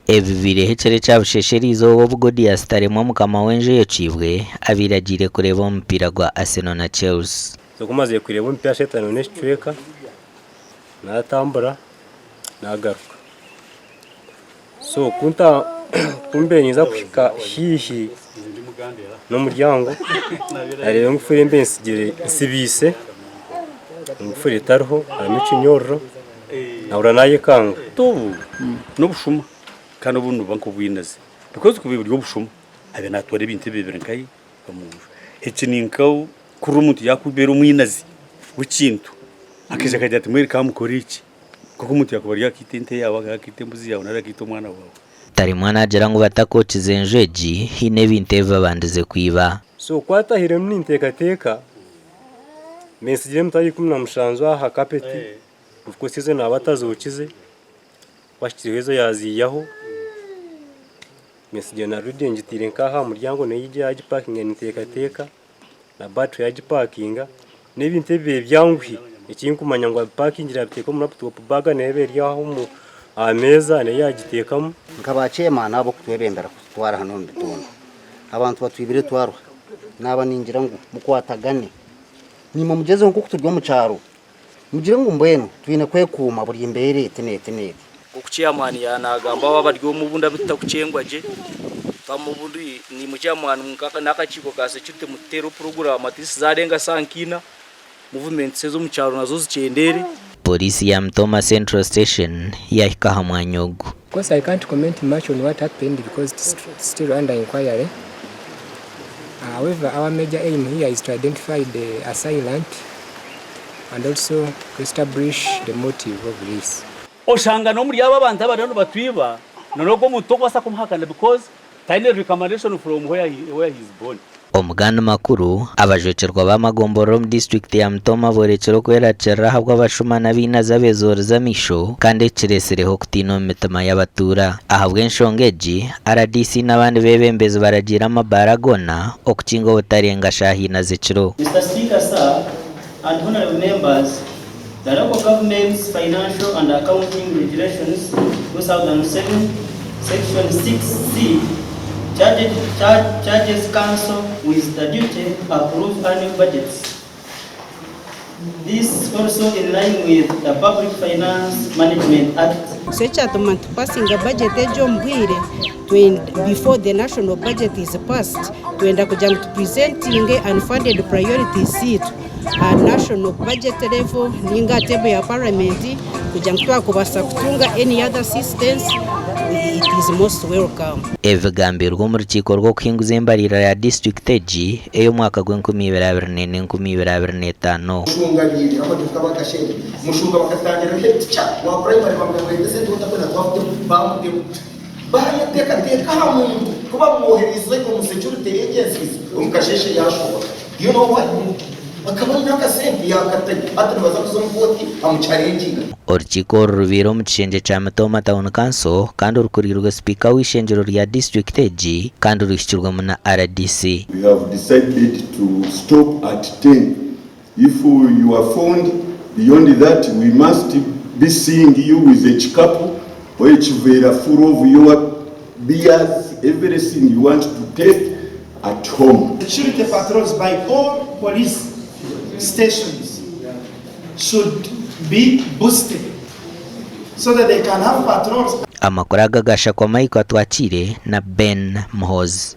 Evi birehere cy'abushesherizo ubwo Diastaremo mukama wenje yacibwe abiragire kureba umupira gwa Arsenal na Chelsea. So kumaze kureba umupira shetani neshweka natambura nagaruka. So kunta kumbenyiza kushika hihi no muryango arebe ngufure mbensigire nsibise ngufure tarho amicinyorro naura naye kanga tobu no bushuma kandi ubuntu banko bwinaze because kubibiri obushuma abe natware ibintu bibiri nkai bamuntu ekininkaw kuri umuntu yakubera umwinazi w'ikintu akije kajya ati mweri kamukora iki kuko umuntu yakubari yakitente yawe akakite mbuzi yawe narakite umwana wawe tari mwana agera ngo batakokize njeji hine binteva bandize kwiba. So kwatahire mnintekateka mesigire mutayi kumna mushanzwa ha kapeti uko size nabatazokize washikirizo yaziyaho mesigire na rudengitire nkaha muryango neyije yaji parking nitekateka na battery yaji parkinga n'ibinte bibe byangwi ikinkumanya ngo parking irabiteko mu laptop baga neberi yaho mu ameza ne yagitekamo nkabacema nabo kutwebembera kutwara hano mbitunda abantu batwibire twarwa naba ningira ngo mukwatagane nimo mugeze nko kuturwa mu cyaro mugire ngo mbweno twine kwekuma buri imbere tenete ukuciyamani yanagamba wabaryo mu bunda bitakucengwaje bamubundi ni muciyamani mukaka nakachiko kase chute mutero program atisi zarenga sankina movement sezo mu cyaro nazo zicendere. Polisi ya Mtoma Central Station yahika hamwanyogu. Because I can't comment much on what happened because it's still under inquiry. However, our major aim here is to identify the assailant and also to establish the motive of this. Oshanga no muri aba bantu abantu batwiba nonoko mutoko asa kumhakana because tiny recommendation from where he's born. Omuganda makuru abajocerwa bamagomboro mu district ya Mtoma borekero kweracera habwa abashuma nabina zabezoreza misho kandi ciresereho kutino metama y'abatura ahabwe nshongeji RDC nabandi bebembeze baragira amabaragona okukingo butarenga shahina ziciro. Mr. Speaker, sir, and honorable members, the local government's financial and accounting regulations 2007 section 6C charges council with the duty to approve annual budgets. This also in line with the Public Finance Management Act. Sechatuma passing a budget ejo mbwire before the national budget is passed tuenda kuja presenting unfunded priorities at national budget level ninga table ya parliament kuja mtwa kubasa kutunga any other assistance. It is most welcome. Evugambirwa mu rukiko rwo kwinguza imbarira ya district eji eyo mwaka gw'2024 mushungagiri amaduka bakashenge mushunga bakatangira hecha wa primary bamwegeze ndakona twafite bamude bayateka hamuntu kuba muhereze mu security agencies umukasheshe yashoboka you know what akabona akasembi yakatanye atanabaza kuzomukoti amucharenginga. Urukiko rubiro mu kishenge cya Mtoma Town Council kandi urukurirwa speaker w'ishengero rya district eji kandi urushyirwamo na RDC. We have decided to stop at 10. If you are found beyond that, we must be seeing you with a chikapu or a chivera full of your beers, everything you want to take at home. Security patrols by all police stations should be boosted so that they can have patrols. Amakuru agagasha kwa Mike atwakire na Ben Mohozi.